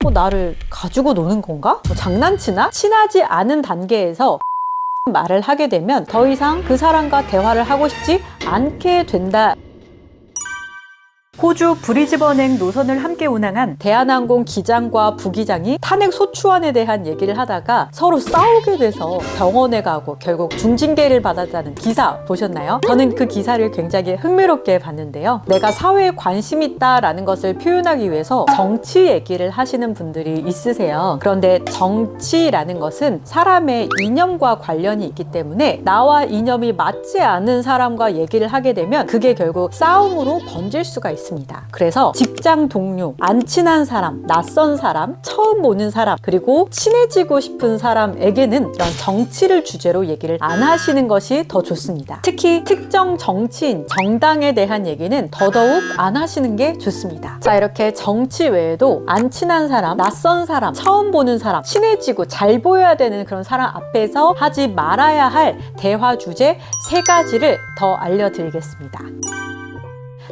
나를 가지고 노는 건가? 장난치나? 친하지 않은 단계에서 말을 하게 되면 더 이상 그 사람과 대화를 하고 싶지 않게 된다. 호주 브리즈번행 노선을 함께 운항한 대한항공 기장과 부기장이 탄핵 소추안에 대한 얘기를 하다가 서로 싸우게 돼서 병원에 가고 결국 중징계를 받았다는 기사 보셨나요? 저는 그 기사를 굉장히 흥미롭게 봤는데요. 내가 사회에 관심 있다라는 것을 표현하기 위해서 정치 얘기를 하시는 분들이 있으세요. 그런데 정치라는 것은 사람의 이념과 관련이 있기 때문에 나와 이념이 맞지 않은 사람과 얘기를 하게 되면 그게 결국 싸움으로 번질 수가 있습니다. 그래서 직장 동료, 안 친한 사람, 낯선 사람, 처음 보는 사람, 그리고 친해지고 싶은 사람에게는 이런 정치를 주제로 얘기를 안 하시는 것이 더 좋습니다. 특히 특정 정치인, 정당에 대한 얘기는 더더욱 안 하시는 게 좋습니다. 자, 이렇게 정치 외에도 안 친한 사람, 낯선 사람, 처음 보는 사람, 친해지고 잘 보여야 되는 그런 사람 앞에서 하지 말아야 할 대화 주제 3가지를 더 알려드리겠습니다.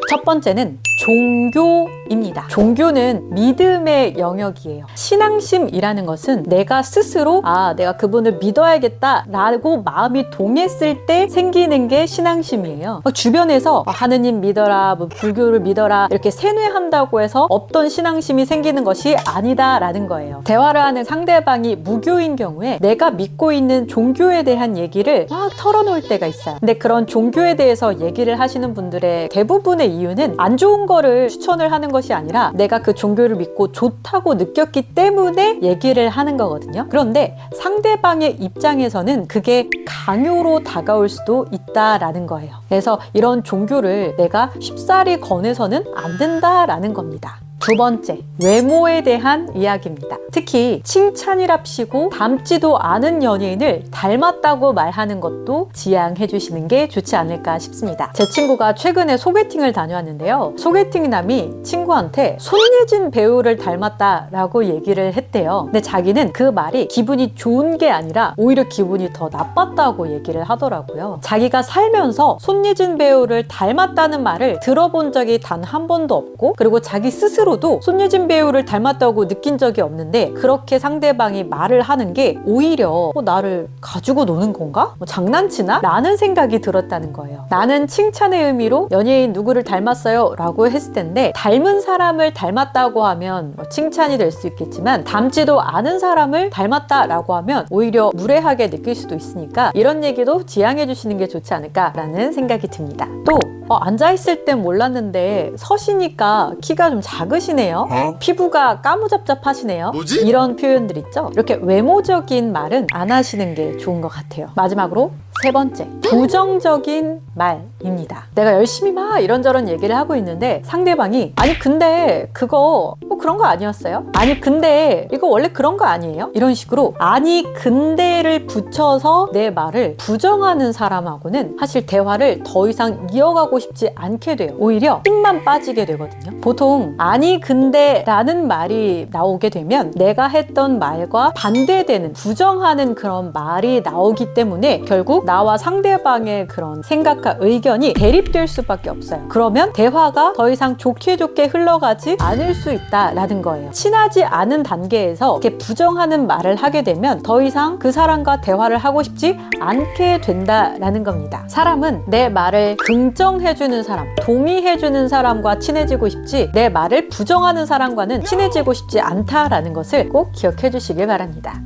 첫 번째는 종교입니다. 종교는 믿음의 영역이에요. 신앙심이라는 것은 내가 스스로 내가 그분을 믿어야겠다 라고 마음이 동했을 때 생기는 게 신앙심이에요. 주변에서 하느님 믿어라, 불교를 믿어라 이렇게 세뇌한다고 해서 없던 신앙심이 생기는 것이 아니다 라는 거예요. 대화를 하는 상대방이 무교인 경우에 내가 믿고 있는 종교에 대한 얘기를 막 털어놓을 때가 있어요. 근데 그런 종교에 대해서 얘기를 하시는 분들의 대부분의 이유는 안 좋은 거를 추천을 하는 것이 아니라 내가 그 종교를 믿고 좋다고 느꼈기 때문에 얘기를 하는 거거든요. 그런데 상대방의 입장에서는 그게 강요로 다가올 수도 있다라는 거예요. 그래서 이런 종교를 내가 쉽사리 권해서는 안 된다라는 겁니다. 두 번째, 외모에 대한 이야기입니다. 특히 칭찬이랍시고 닮지도 않은 연예인을 닮았다고 말하는 것도 지양해 주시는 게 좋지 않을까 싶습니다. 제 친구가 최근에 소개팅을 다녀왔는데요. 소개팅남이 친구한테 손예진 배우를 닮았다라고 얘기를 했대요. 근데 자기는 그 말이 기분이 좋은 게 아니라 오히려 기분이 더 나빴다고 얘기를 하더라고요. 자기가 살면서 손예진 배우를 닮았다는 말을 들어본 적이 단 한 번도 없고, 그리고 자기 스스로도 손예진 배우를 닮았다고 느낀 적이 없는데 그렇게 상대방이 말을 하는 게 오히려 나를 가지고 노는 건가? 장난치나? 라는 생각이 들었다는 거예요. 나는 칭찬의 의미로 연예인 누구를 닮았어요 라고 했을 텐데, 닮은 사람을 닮았다고 하면 칭찬이 될 수 있겠지만 닮지도 않은 사람을 닮았다라고 하면 오히려 무례하게 느낄 수도 있으니까 이런 얘기도 지양해 주시는 게 좋지 않을까라는 생각이 듭니다. 또 앉아있을 땐 몰랐는데 서시니까 키가 좀 작으시네요. 피부가 까무잡잡하시네요. 뭐지? 이런 표현들 있죠? 이렇게 외모적인 말은 안 하시는 게 좋은 것 같아요. 마지막으로 세 번째, 부정적인 말입니다. 내가 열심히 막 이런저런 얘기를 하고 있는데 상대방이 아니 근데 그거 그런 거 아니었어요? 아니 근데 이거 원래 그런 거 아니에요? 이런 식으로 아니 근데를 붙여서 내 말을 부정하는 사람하고는 사실 대화를 더 이상 이어가고 싶지 않게 돼요. 오히려 힘만 빠지게 되거든요. 보통 아니 근데 라는 말이 나오게 되면 내가 했던 말과 반대되는 부정하는 그런 말이 나오기 때문에 결국 나와 상대방의 그런 생각과 의견이 대립될 수밖에 없어요. 그러면 대화가 더 이상 좋게 흘러가지 않을 수 있다라는 거예요. 친하지 않은 단계에서 이렇게 부정하는 말을 하게 되면 더 이상 그 사람과 대화를 하고 싶지 않게 된다라는 겁니다. 사람은 내 말을 긍정해주는 사람, 동의해주는 사람과 친해지고 싶지 내 말을 부정하는 사람과는 친해지고 싶지 않다라는 것을 꼭 기억해 주시길 바랍니다.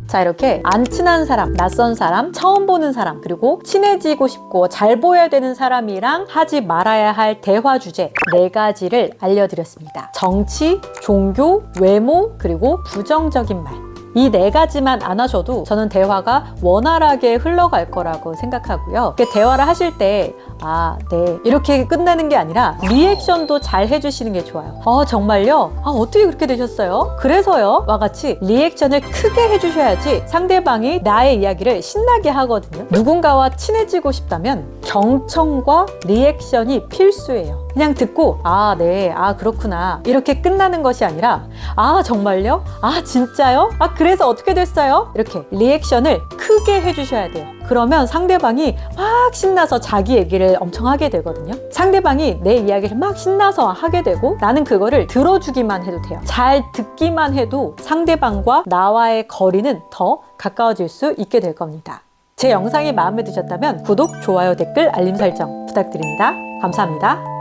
자, 이렇게 안 친한 사람, 낯선 사람, 처음 보는 사람, 그리고 친해지고 싶고 잘 보여야 되는 사람이랑 하지 말아야 할 대화 주제 4가지를 알려드렸습니다. 정치, 종교, 외모, 그리고 부정적인 말. 이 4가지만 안 하셔도 저는 대화가 원활하게 흘러갈 거라고 생각하고요. 이렇게 대화를 하실 때 네 이렇게 끝내는 게 아니라 리액션도 잘 해주시는 게 좋아요. 정말요? 어떻게 그렇게 되셨어요? 그래서요? 와 같이 리액션을 크게 해주셔야지 상대방이 나의 이야기를 신나게 하거든요. 누군가와 친해지고 싶다면 경청과 리액션이 필수예요. 그냥 듣고 아, 네, 아, 그렇구나 이렇게 끝나는 것이 아니라 아, 정말요? 아, 진짜요? 아, 그래서 어떻게 됐어요? 이렇게 리액션을 크게 해주셔야 돼요. 그러면 상대방이 막 신나서 자기 얘기를 엄청 하게 되거든요. 상대방이 내 이야기를 막 신나서 하게 되고 나는 그거를 들어주기만 해도 돼요. 잘 듣기만 해도 상대방과 나와의 거리는 더 가까워질 수 있게 될 겁니다. 제 영상이 마음에 드셨다면 구독, 좋아요, 댓글, 알림 설정 부탁드립니다. 감사합니다.